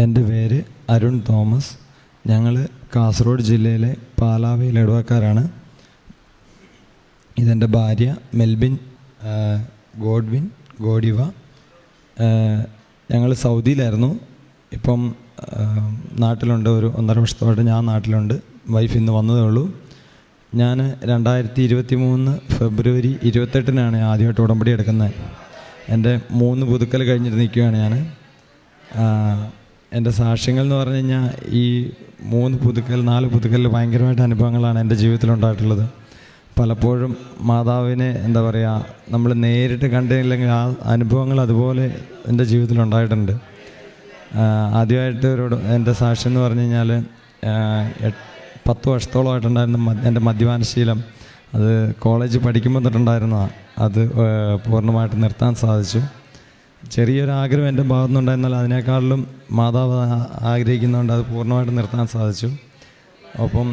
എൻ്റെ പേര് അരുൺ തോമസ്. ഞങ്ങൾ കാസർഗോഡ് ജില്ലയിലെ പാലാവയിൽ ഇടവക്കാരാണ്. ഇതെൻ്റെ ഭാര്യ മെൽബിൻ ഗോഡിവ. ഞങ്ങൾ സൗദിയിലായിരുന്നു. ഇപ്പം നാട്ടിലുണ്ട്. ഒരു 1.5 വർഷത്തോടെ ഞാൻ നാട്ടിലുണ്ട്. വൈഫ് ഇന്ന് വന്നതേ ഉള്ളൂ. ഞാൻ 2023 ഫെബ്രുവരി 28 ആദ്യമായിട്ട് ഉടമ്പടി എടുക്കുന്നത്. എൻ്റെ 3 പുതുക്കൽ കഴിഞ്ഞിട്ട് നിൽക്കുകയാണ് ഞാൻ. എൻ്റെ സാക്ഷ്യങ്ങൾ എന്ന് പറഞ്ഞു കഴിഞ്ഞാൽ ഈ 4 പുതുക്കലിൽ ഭയങ്കരമായിട്ട് അനുഭവങ്ങളാണ് എൻ്റെ ജീവിതത്തിലുണ്ടായിട്ടുള്ളത്. പലപ്പോഴും മാതാവിനെ എന്താ പറയുക, നമ്മൾ നേരിട്ട് കണ്ടില്ലെങ്കിൽ ആ അനുഭവങ്ങൾ അതുപോലെ എൻ്റെ ജീവിതത്തിലുണ്ടായിട്ടുണ്ട്. ആദ്യമായിട്ട് എൻ്റെ സാക്ഷ്യം എന്ന് പറഞ്ഞു കഴിഞ്ഞാൽ 10 വർഷത്തോളമായിട്ടുണ്ടായിരുന്ന എൻ്റെ മദ്യപാനശീലം, അത് കോളേജ് പഠിക്കുമ്പോൾ തൊട്ടുണ്ടായിരുന്നതാണ്. അത് പൂർണ്ണമായിട്ട് നിർത്താൻ സാധിച്ചു. ചെറിയൊരാഗ്രഹം എൻ്റെ ഭാഗത്തുനിന്നുണ്ടായിരുന്നാൽ അതിനേക്കാളിലും മാതാവ് ആഗ്രഹിക്കുന്നതുകൊണ്ട് അത് പൂർണ്ണമായിട്ട് നിർത്താൻ സാധിച്ചു. ഒപ്പം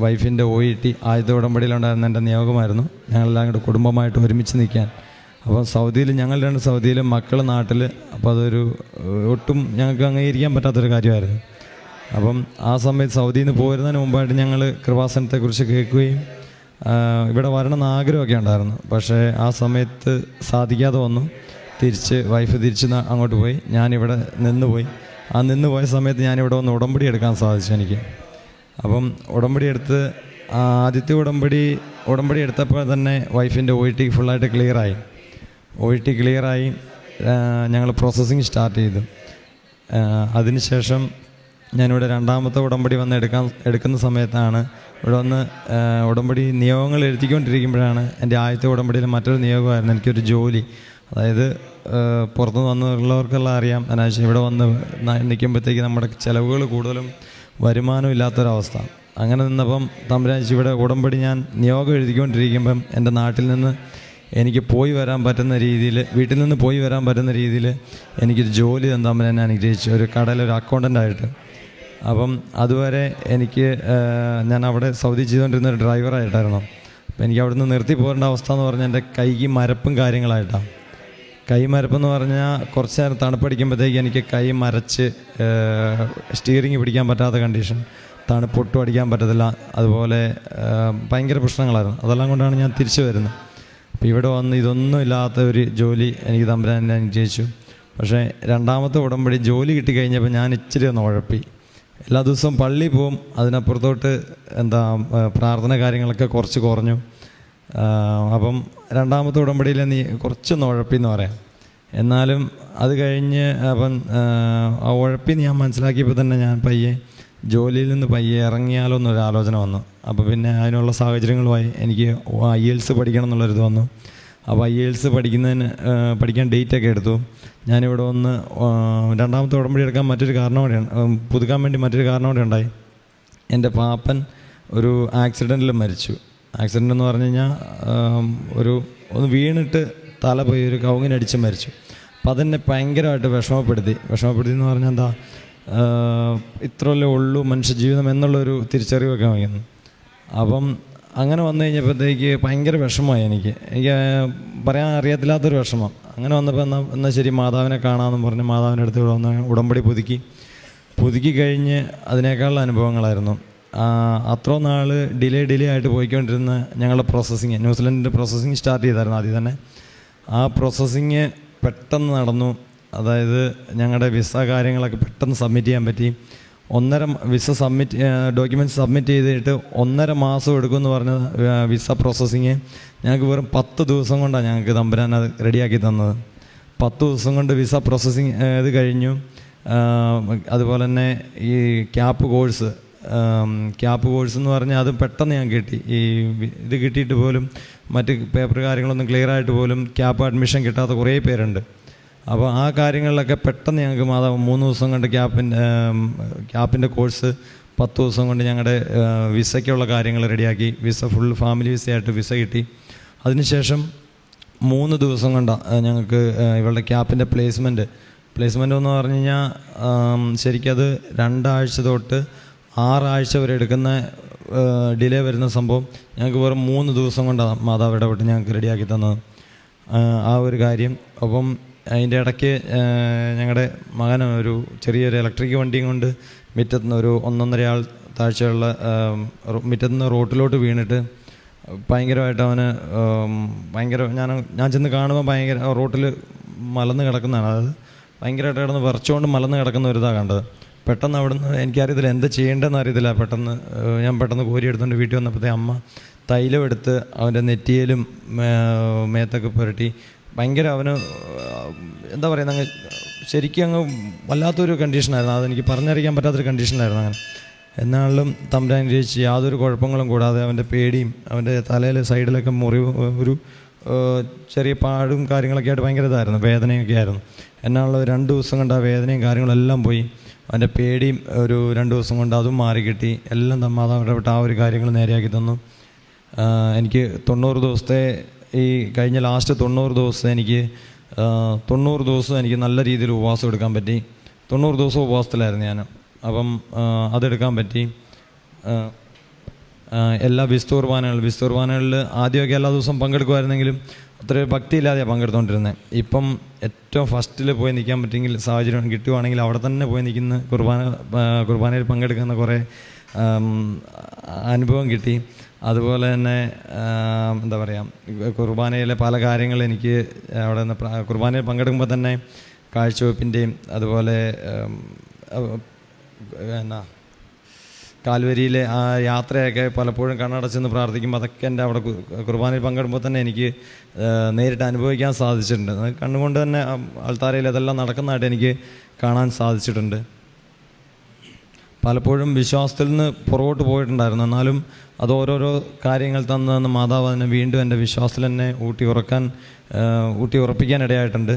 വൈഫിൻ്റെ OET ആദ്യത്തെ ഉടമ്പടിയിലുണ്ടായിരുന്ന എൻ്റെ നിയോഗമായിരുന്നു ഞങ്ങളെല്ലാം കൂടെ കുടുംബമായിട്ട് ഒരുമിച്ച് നിൽക്കാൻ. അപ്പോൾ സൗദിയിൽ ഞങ്ങൾ 2 സൗദിയിലും മക്കൾ നാട്ടിൽ. അപ്പോൾ അതൊരു ഒട്ടും ഞങ്ങൾക്ക് അംഗീകരിക്കാൻ പറ്റാത്തൊരു കാര്യമായിരുന്നു. അപ്പം ആ സമയത്ത് സൗദിയിൽ നിന്ന് പോരുന്നതിന് മുമ്പായിട്ട് ഞങ്ങൾ കൃപാസനത്തെക്കുറിച്ച് കേൾക്കുകയും ഇവിടെ വരണമെന്ന് ആഗ്രഹമൊക്കെ ഉണ്ടായിരുന്നു. പക്ഷേ ആ സമയത്ത് സാധിക്കാതെ വന്നു. വൈഫ് തിരിച്ച് അങ്ങോട്ട് പോയി. ഞാനിവിടെ നിന്നുപോയി. ആ നിന്നുപോയ സമയത്ത് ഞാനിവിടെ വന്ന് ഉടമ്പടി എടുക്കാൻ സാധിച്ചു എനിക്ക്. അപ്പം ഉടമ്പടി എടുത്ത് ആദ്യത്തെ ഉടമ്പടി എടുത്തപ്പോൾ തന്നെ വൈഫിൻ്റെ OET ഫുള്ളായിട്ട് ക്ലിയറായി. OET ക്ലിയറായി. ഞങ്ങൾ പ്രോസസ്സിങ് സ്റ്റാർട്ട് ചെയ്തു. അതിനുശേഷം ഞാനിവിടെ 2ാമത്തെ ഉടമ്പടി വന്ന് എടുക്കുന്ന സമയത്താണ് ഇവിടെ വന്ന് ഉടമ്പടി നിയോഗങ്ങൾ എഴുതിക്കൊണ്ടിരിക്കുമ്പോഴാണ് എൻ്റെ ആദ്യത്തെ ഉടമ്പടിയിൽ മറ്റൊരു നിയോഗമായിരുന്നു എനിക്കൊരു ജോലി. അതായത് പുറത്തുനിന്ന് വന്നുള്ളവർക്കെല്ലാം അറിയാം, എന്നാച്ചാൽ ഇവിടെ വന്ന് നിൽക്കുമ്പോഴത്തേക്ക് നമ്മുടെ ചിലവുകൾ കൂടുതലും വരുമാനം ഇല്ലാത്തൊരവസ്ഥ. അങ്ങനെ നിന്നപ്പം തമ്പുരാൻ ഇവിടെ ഉടമ്പടി ഞാൻ നിയോഗം എഴുതിക്കൊണ്ടിരിക്കുമ്പം എൻ്റെ നാട്ടിൽ നിന്ന് എനിക്ക് പോയി വരാൻ പറ്റുന്ന രീതിയിൽ, വീട്ടിൽ നിന്ന് പോയി വരാൻ പറ്റുന്ന രീതിയിൽ എനിക്കൊരു ജോലി തമ്പുരാൻ അനുഗ്രഹിച്ചു, ഒരു കടയിലൊരു അക്കൗണ്ടൻ്റായിട്ട്. അപ്പം അതുവരെ ഞാൻ അവിടെ സൗദി ചെയ്തുകൊണ്ടിരുന്ന ഒരു ഡ്രൈവറായിട്ടായിരുന്നു. അപ്പം എനിക്ക് അവിടെ നിന്ന് നിർത്തി പോരേണ്ട അവസ്ഥ എന്ന് പറഞ്ഞാൽ എൻ്റെ കൈക്ക് മരപ്പും കാര്യങ്ങളായിട്ടാണ്. കൈ മരപ്പെന്ന് പറഞ്ഞാൽ കുറച്ച് നേരം തണുപ്പടിക്കുമ്പോഴത്തേക്ക് എനിക്ക് കൈ മരച്ച് സ്റ്റീറിങ് പിടിക്കാൻ പറ്റാത്ത കണ്ടീഷൻ, തണുപ്പൊട്ടും അടിക്കാൻ പറ്റത്തില്ല. അതുപോലെ ഭയങ്കര പ്രശ്നങ്ങളായിരുന്നു. അതെല്ലാം കൊണ്ടാണ് ഞാൻ തിരിച്ചു വരുന്നത്. അപ്പോൾ ഇവിടെ വന്ന് ഇതൊന്നും ഇല്ലാത്ത ഒരു ജോലി എനിക്ക് തമ്പുരാൻ അനുഗ്രഹിച്ചു. പക്ഷേ 2ാമത്തെ ഉടമ്പടി ജോലി കിട്ടിക്കഴിഞ്ഞപ്പോൾ ഞാൻ ഇച്ചിരി ഒന്ന് ഉഴപ്പി. എല്ലാ ദിവസവും പള്ളിയിൽ പോവും, അതിനപ്പുറത്തോട്ട് പ്രാർത്ഥന കാര്യങ്ങളൊക്കെ കുറച്ച് കുറഞ്ഞു. അപ്പം 2ാമത്തെ ഉടമ്പടിയിൽ കുറച്ചൊന്ന് ഉഴപ്പിന്ന് പറയാം. എന്നാലും അത് കഴിഞ്ഞ് അപ്പം ആ ഉഴപ്പിന്ന് ഞാൻ മനസ്സിലാക്കിയപ്പോൾ തന്നെ ഞാൻ ജോലിയിൽ നിന്ന് ഇറങ്ങിയാലോ എന്നൊരു ആലോചന വന്നു. അപ്പോൾ പിന്നെ അതിനുള്ള സാഹചര്യങ്ങളുമായി എനിക്ക് IELTS പഠിക്കണം എന്നുള്ളൊരിത് വന്നു. അപ്പോൾ IELTS പഠിക്കാൻ ഡേറ്റൊക്കെ എടുത്തു. ഞാനിവിടെ വന്ന് 2ാമത്തെ ഉടമ്പടി എടുക്കാൻ പുതുക്കാൻ വേണ്ടി മറ്റൊരു കാരണം കൂടെ ഉണ്ടായി. എൻ്റെ പാപ്പൻ ഒരു ആക്സിഡൻറ്റിൽ മരിച്ചു. ആക്സിഡൻ്റ് എന്ന് പറഞ്ഞു കഴിഞ്ഞാൽ ഒന്ന് വീണിട്ട് തല പോയി ഒരു കവുങ്ങിനടിച്ച് മരിച്ചു. അപ്പം അതെന്നെ ഭയങ്കരമായിട്ട് വിഷമപ്പെടുത്തി എന്ന് പറഞ്ഞാൽ ഇത്രയല്ലേ ഉള്ളൂ മനുഷ്യജീവിതം എന്നുള്ളൊരു തിരിച്ചറിവൊക്കെ വന്നു. അപ്പം അങ്ങനെ വന്നു കഴിഞ്ഞപ്പോഴത്തേക്ക് ഭയങ്കര വിഷമമായി. എനിക്ക് പറയാൻ അറിയത്തില്ലാത്തൊരു വിഷമം. അങ്ങനെ വന്നപ്പോൾ എന്നാൽ ശരി മാതാവിനെ കാണാമെന്ന് പറഞ്ഞ് മാതാവിൻ്റെ അടുത്ത് വന്ന് ഉടമ്പടി പുതുക്കി കഴിഞ്ഞ് അതിനേക്കാളുള്ള അനുഭവങ്ങളായിരുന്നു. അത്ര നാൾ ഡിലേ ആയിട്ട് പോയിക്കൊണ്ടിരുന്ന ഞങ്ങളുടെ പ്രോസസ്സിങ്, ന്യൂസിലൻഡിൻ്റെ പ്രോസസ്സിങ് സ്റ്റാർട്ട് ചെയ്തായിരുന്നു ആദ്യം തന്നെ. ആ പ്രോസസ്സിങ് പെട്ടെന്ന് നടന്നു. അതായത് ഞങ്ങളുടെ വിസ കാര്യങ്ങളൊക്കെ പെട്ടെന്ന് സബ്മിറ്റ് ചെയ്യാൻ പറ്റി. ഡോക്യുമെൻറ്റ്സ് സബ്മിറ്റ് ചെയ്തിട്ട് 1.5 മാസം എടുക്കുമെന്ന് പറഞ്ഞ വിസ പ്രോസസ്സിങ് ഞങ്ങൾക്ക് വെറും 10 ദിവസം കൊണ്ടാണ് ഞങ്ങൾക്ക് തമ്പുരാൻ അത് റെഡിയാക്കി തന്നത്. 10 ദിവസം കൊണ്ട് വിസ പ്രോസസ്സിങ് ഇത് കഴിഞ്ഞു. അതുപോലെ തന്നെ ഈ ക്യാപ്പ് കോഴ്സ് എന്ന് പറഞ്ഞാൽ അതും പെട്ടെന്ന് ഞാൻ കിട്ടി. ഇത് കിട്ടിയിട്ട് പോലും മറ്റ് പേപ്പർ കാര്യങ്ങളൊന്നും ക്ലിയർ ആയിട്ട് പോലും ക്യാപ്പ് അഡ്മിഷൻ കിട്ടാത്ത കുറേ പേരുണ്ട്. അപ്പോൾ ആ കാര്യങ്ങളിലൊക്കെ പെട്ടെന്ന് ഞങ്ങൾക്ക് മാതാവ് 3 ദിവസം കൊണ്ട് ക്യാപ്പിൻ്റെ കോഴ്സ് 10 ദിവസം കൊണ്ട് ഞങ്ങളുടെ വിസയ്ക്കുള്ള കാര്യങ്ങൾ റെഡിയാക്കി. ഫുൾ ഫാമിലി വിസയായിട്ട് വിസ കിട്ടി. അതിനുശേഷം 3 ദിവസം കൊണ്ടാണ് ഞങ്ങൾക്ക് ഇവളുടെ ക്യാപ്പിൻ്റെ പ്ലേസ്മെൻറ്റ് എന്ന് പറഞ്ഞു കഴിഞ്ഞാൽ ശരിക്കത് 2 ആഴ്ച തൊട്ട് 6 ആഴ്ച വരെ എടുക്കുന്ന ഡിലേ വരുന്ന സംഭവം ഞങ്ങൾക്ക് വെറും 3 ദിവസം കൊണ്ടാണ് മാതാവ് ഇടപെട്ട് ഞങ്ങൾക്ക് റെഡിയാക്കി തന്നത് ആ ഒരു കാര്യം. അപ്പം അതിൻ്റെ ഇടയ്ക്ക് ഞങ്ങളുടെ മകൻ ഒരു ചെറിയൊരു ഇലക്ട്രിക് വണ്ടിയും കൊണ്ട് മുറ്റത്തുനിന്ന് ഒരു 1.5 ആൾ താഴ്ചയുള്ള മുറ്റത്തുനിന്ന് റോട്ടിലോട്ട് വീണിട്ട് ഭയങ്കരമായിട്ട് അവന് ഞാൻ ചെന്ന് കാണുമ്പോൾ ഭയങ്കര റോട്ടിൽ മലന്ന് കിടക്കുന്നതാണ്. അതായത് ഭയങ്കരമായിട്ട് കിടന്ന് വിറച്ചുകൊണ്ട് മലന്ന് കിടക്കുന്ന ഒരു ഇതാണ് കണ്ടത്. പെട്ടെന്ന് അവിടുന്ന് എനിക്കറിയത്തില്ല എന്താ ചെയ്യേണ്ടതെന്ന് അറിയത്തില്ല. ഞാൻ പെട്ടെന്ന് കോരി എടുത്തുകൊണ്ട് വീട്ടിൽ വന്നപ്പോഴത്തേ അമ്മ തൈലം എടുത്ത് അവൻ്റെ നെറ്റിയിലും മേത്തൊക്കെ പുരട്ടി ഭയങ്കര അവന് എന്താ പറയുക, അങ്ങ് ശരിക്കും അങ്ങ് വല്ലാത്തൊരു കണ്ടീഷനായിരുന്നു. അതെനിക്ക് പറഞ്ഞറിയിക്കാൻ പറ്റാത്തൊരു കണ്ടീഷനായിരുന്നു. അങ്ങനെ എന്നാലും തമ്പുരാൻ ഗ്രഹിച്ച് യാതൊരു കുഴപ്പങ്ങളും കൂടാതെ അവൻ്റെ പേടിയും അവൻ്റെ തലയിൽ സൈഡിലൊക്കെ മുറിവ് ഒരു ചെറിയ പാടും കാര്യങ്ങളൊക്കെ ആയിട്ട് ഭയങ്കര ഇതായിരുന്നു, വേദനയൊക്കെ ആയിരുന്നു. എന്നാലുള്ള 2 ദിവസം കൊണ്ട് ആ വേദനയും കാര്യങ്ങളെല്ലാം പോയി. അവൻ്റെ പേടിയും ഒരു 2 ദിവസം കൊണ്ട് അതും മാറിക്കിട്ടി. എല്ലാം മാതാവ് ഇടപെട്ട് ആ ഒരു കാര്യങ്ങൾ നേരെയാക്കി തന്നു. എനിക്ക് 90 ദിവസത്തെ ഈ കഴിഞ്ഞ ലാസ്റ്റ് 90 ദിവസം എനിക്ക് 90 ദിവസം എനിക്ക് നല്ല രീതിയിൽ ഉപവാസം എടുക്കാൻ പറ്റി. 90 ദിവസം ഉപവാസത്തിലായിരുന്നു ഞാൻ. അപ്പം അതെടുക്കാൻ പറ്റി. എല്ലാ വിശുദ്ധ കുർബാനകളിൽ ആദ്യമൊക്കെ എല്ലാ ദിവസവും പങ്കെടുക്കുമായിരുന്നെങ്കിലും അത്ര ഭക്തിയില്ലാതെയാണ് പങ്കെടുത്തുകൊണ്ടിരുന്നത്. ഇപ്പം ഏറ്റവും ഫസ്റ്റിൽ പോയി നിൽക്കാൻ പറ്റിയെങ്കിൽ സാഹചര്യം കിട്ടുവാണെങ്കിൽ അവിടെ തന്നെ പോയി നിൽക്കുന്ന കുർബാനയിൽ പങ്കെടുക്കുന്ന കുറേ അനുഭവം കിട്ടി. അതുപോലെ തന്നെ എന്താ പറയുക, കുർബാനയിലെ പല കാര്യങ്ങൾ എനിക്ക് അവിടെ നിന്ന് കുർബാനയിൽ പങ്കെടുക്കുമ്പോൾ തന്നെ കാഴ്ചവെപ്പിൻ്റെയും അതുപോലെ കാൽവരിയിലെ ആ യാത്രയൊക്കെ പലപ്പോഴും കണ്ണടച്ചെന്ന് പ്രാർത്ഥിക്കുമ്പോൾ അതൊക്കെ എൻ്റെ അവിടെ കുർബാനയിൽ പങ്കെടുമ്പോൾ തന്നെ എനിക്ക് നേരിട്ട് അനുഭവിക്കാൻ സാധിച്ചിട്ടുണ്ട്. കണ്ണുകൊണ്ട് തന്നെ ആൾത്താരയിൽ അതെല്ലാം നടക്കുന്നതായിട്ട് എനിക്ക് കാണാൻ സാധിച്ചിട്ടുണ്ട്. പലപ്പോഴും വിശ്വാസത്തിൽ നിന്ന് പുറകോട്ട് പോയിട്ടുണ്ടായിരുന്നു. എന്നാലും അത് ഓരോരോ കാര്യങ്ങൾ തന്നു മാതാവ് അതിനെ വീണ്ടും എൻ്റെ വിശ്വാസത്തിൽ തന്നെ ഊട്ടി ഉറപ്പിക്കാൻ ഇടയായിട്ടുണ്ട്.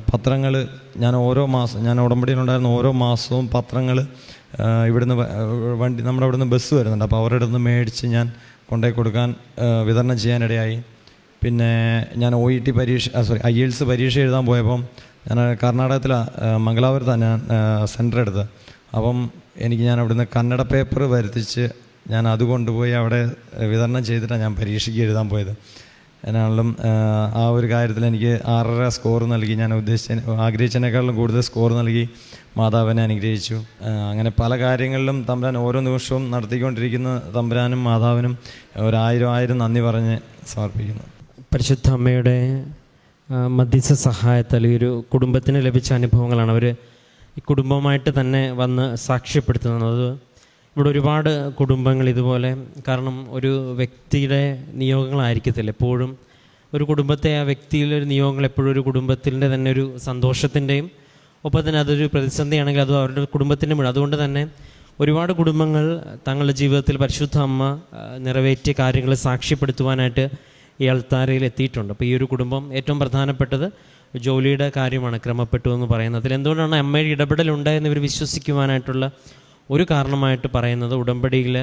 പത്രങ്ങൾ ഞാൻ ഉടമ്പടിയിലുണ്ടായിരുന്ന ഓരോ മാസവും പത്രങ്ങൾ ഇവിടുന്ന് നമ്മുടെ ഇവിടുന്ന് ബസ് വരുന്നുണ്ട്. അപ്പോൾ അവരുടെ അടുത്ത് മേടിച്ച് ഞാൻ കൊണ്ടുപോയി കൊടുക്കാൻ വിതരണം ചെയ്യാനിടയായി. പിന്നെ ഞാൻ IELTS പരീക്ഷ എഴുതാൻ പോയപ്പം ഞാൻ കർണാടകത്തിലാണ്, മംഗലാപുരത്താണ് ഞാൻ സെൻറ്റർ എടുത്തത്. അപ്പം ഞാൻ അവിടുന്ന് കന്നഡ പേപ്പർ വരുത്തിച്ച് ഞാൻ അത് കൊണ്ടുപോയി അവിടെ വിതരണം ചെയ്തിട്ടാണ് ഞാൻ പരീക്ഷയ്ക്ക് എഴുതാൻ പോയത്. എന്നാലും ആ ഒരു കാര്യത്തിൽ എനിക്ക് 6.5 സ്കോർ നൽകി. ഞാൻ ആഗ്രഹിച്ചതിനേക്കാളും കൂടുതൽ സ്കോർ നൽകി മാതാവിനെ അനുഗ്രഹിച്ചു. അങ്ങനെ പല കാര്യങ്ങളിലും തമ്പുരാൻ ഓരോ നിമിഷവും നടത്തിക്കൊണ്ടിരിക്കുന്ന തമ്പുരാനും മാതാവിനും 1000 നന്ദി പറഞ്ഞ് സമർപ്പിക്കുന്നു. പരിശുദ്ധ അമ്മയുടെ മധ്യസ്ഥ സഹായത്താൽ ഈ ഒരു കുടുംബത്തിന് ലഭിച്ച അനുഭവങ്ങളാണ് അവർ ഈ കുടുംബമായിട്ട് തന്നെ വന്ന് സാക്ഷ്യപ്പെടുത്തുന്നത്. ഇവിടെ ഒരുപാട് കുടുംബങ്ങൾ ഇതുപോലെ, കാരണം ഒരു വ്യക്തിയുടെ നിയോഗങ്ങളായിരിക്കത്തില്ല എപ്പോഴും ഒരു കുടുംബത്തെ, ആ വ്യക്തിയിലൊരു നിയോഗങ്ങൾ എപ്പോഴും ഒരു കുടുംബത്തിൻ്റെ തന്നെ ഒരു സന്തോഷത്തിൻ്റെയും ഒപ്പം തന്നെ അതൊരു പ്രതിസന്ധിയാണെങ്കിൽ അത് അവരുടെ കുടുംബത്തിൻ്റെ മുഴുവൻ. അതുകൊണ്ട് തന്നെ ഒരുപാട് കുടുംബങ്ങൾ തങ്ങളുടെ ജീവിതത്തിൽ പരിശുദ്ധ അമ്മ നിറവേറ്റിയ കാര്യങ്ങൾ സാക്ഷ്യപ്പെടുത്തുവാനായിട്ട് ഈ അൾത്താരയിൽ എത്തിയിട്ടുണ്ട്. അപ്പോൾ ഈ ഒരു കുടുംബം ഏറ്റവും പ്രധാനപ്പെട്ടത് ജോലിയുടെ കാര്യമാണ്, ക്രമപ്പെട്ടു എന്ന് പറയുന്നത്. അതിൽ എന്തുകൊണ്ടാണ് അമ്മയുടെ ഇടപെടലുണ്ടായെന്ന് ഇവർ വിശ്വസിക്കുവാനായിട്ടുള്ള ഒരു കാരണമായിട്ട് പറയുന്നത് ഉടമ്പടിയിൽ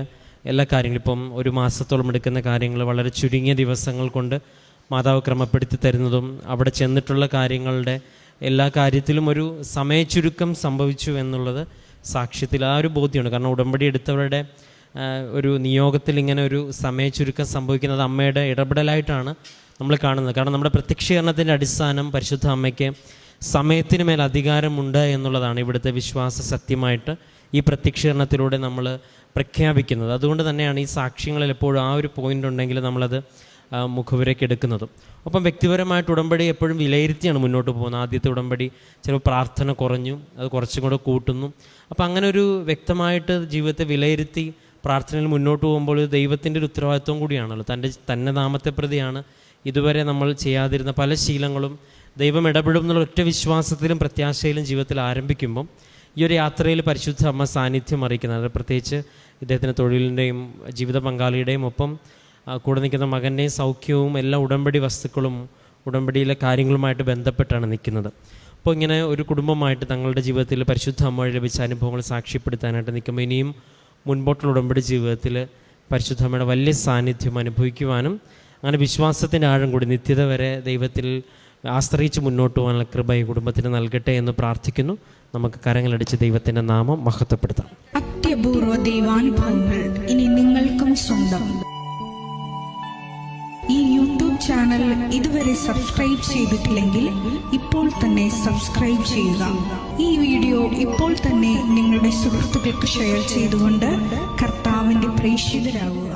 എല്ലാ കാര്യങ്ങളും, ഇപ്പം 1 മാസത്തോളം എടുക്കുന്ന കാര്യങ്ങൾ വളരെ ചുരുങ്ങിയ ദിവസങ്ങൾ കൊണ്ട് മാതാവ് ക്രമപ്പെടുത്തി തരുന്നതും അവിടെ ചെന്നിട്ടുള്ള കാര്യങ്ങളുടെ എല്ലാ കാര്യത്തിലും ഒരു സമയച്ചുരുക്കം സംഭവിച്ചു എന്നുള്ളത് സാക്ഷ്യത്തിൽ ആ ഒരു ബോധ്യമുണ്ട്. കാരണം ഉടമ്പടി എടുത്തവരുടെ ഒരു നിയോഗത്തിൽ ഇങ്ങനെ ഒരു സമയച്ചുരുക്കം സംഭവിക്കുന്നത് അമ്മയുടെ ഇടപെടലായിട്ടാണ് നമ്മൾ കാണുന്നത്. കാരണം നമ്മുടെ പ്രത്യക്ഷീകരണത്തിൻ്റെ അടിസ്ഥാനം പരിശുദ്ധ അമ്മയ്ക്ക് സമയത്തിന് മേൽ അധികാരമുണ്ട് എന്നുള്ളതാണ് ഇവിടുത്തെ വിശ്വാസ സത്യമായിട്ട് ഈ പ്രത്യക്ഷീകരണത്തിലൂടെ നമ്മൾ പ്രഖ്യാപിക്കുന്നത്. അതുകൊണ്ട് തന്നെയാണ് ഈ സാക്ഷ്യങ്ങളിൽ എപ്പോഴും ആ ഒരു പോയിൻ്റ് ഉണ്ടെങ്കിൽ നമ്മളത് മുഖവിലേക്ക് എടുക്കുന്നതും. ഒപ്പം വ്യക്തിപരമായിട്ട് ഉടമ്പടി എപ്പോഴും വിലയിരുത്തിയാണ് മുന്നോട്ട് പോകുന്നത്. ആദ്യത്തെ ഉടമ്പടി ചിലപ്പോൾ പ്രാർത്ഥന കുറഞ്ഞു, അത് കുറച്ചും കൂടെ കൂട്ടുന്നു. അപ്പം അങ്ങനെ ഒരു വ്യക്തമായിട്ട് ജീവിതത്തെ വിലയിരുത്തി പ്രാർത്ഥനയിൽ മുന്നോട്ട് പോകുമ്പോൾ ദൈവത്തിൻ്റെ ഒരു ഉത്തരവാദിത്വം കൂടിയാണല്ലോ. തന്നെ നാമത്തെ പ്രതിയാണ് ഇതുവരെ നമ്മൾ ചെയ്യാതിരുന്ന പല ശീലങ്ങളും ദൈവം ഇടപെടും എന്നുള്ള ഒറ്റ വിശ്വാസത്തിലും പ്രത്യാശയിലും ജീവിതത്തിൽ ആരംഭിക്കുമ്പം ഈ ഒരു യാത്രയിൽ പരിശുദ്ധ അമ്മ സാന്നിധ്യം അറിയിക്കുന്നത്, പ്രത്യേകിച്ച് ഇദ്ദേഹത്തിൻ്റെ തൊഴിലിൻ്റെയും ജീവിത പങ്കാളിയുടെയും ഒപ്പം കൂടെ നിൽക്കുന്ന മകൻ്റെയും സൗഖ്യവും എല്ലാ ഉടമ്പടി വസ്തുക്കളും ഉടമ്പടിയിലെ കാര്യങ്ങളുമായിട്ട് ബന്ധപ്പെട്ടാണ് നിൽക്കുന്നത്. അപ്പോൾ ഇങ്ങനെ ഒരു കുടുംബമായിട്ട് തങ്ങളുടെ ജീവിതത്തിൽ പരിശുദ്ധ അമ്മ വഴി ലഭിച്ച അനുഭവങ്ങൾ സാക്ഷ്യപ്പെടുത്താനായിട്ട് നിൽക്കുമ്പോൾ ഇനിയും മുൻപോട്ടുള്ള ഉടമ്പടി ജീവിതത്തിൽ പരിശുദ്ധ അമ്മയുടെ വലിയ സാന്നിധ്യം അനുഭവിക്കുവാനും അങ്ങനെ വിശ്വാസത്തിൻ്റെ ആഴം കൂടി നിത്യത വരെ ദൈവത്തിൽ ആശ്രയിച്ച് മുന്നോട്ട് പോകാനുള്ള കൃപ ഈ കുടുംബത്തിന് നൽകട്ടെ എന്ന് പ്രാർത്ഥിക്കുന്നു. നമുക്ക് കരങ്ങളടിച്ച് ദൈവത്തിൻ്റെ നാമം മഹത്വപ്പെടുത്താം. അത്യപൂർവ ദൈവാനുഭവങ്ങൾ ഇനി നിങ്ങൾക്കും സ്വന്തം. ഈ യൂട്യൂബ് ചാനൽ ഇതുവരെ സബ്സ്ക്രൈബ് ചെയ്തിട്ടില്ലെങ്കിൽ ഇപ്പോൾ തന്നെ സബ്സ്ക്രൈബ് ചെയ്യുക. ഈ വീഡിയോ ഇപ്പോൾ തന്നെ നിങ്ങളുടെ സുഹൃത്തുക്കൾക്ക് ഷെയർ ചെയ്തുകൊണ്ട് കർത്താവിൻ്റെ പ്രേക്ഷിതരാകുക.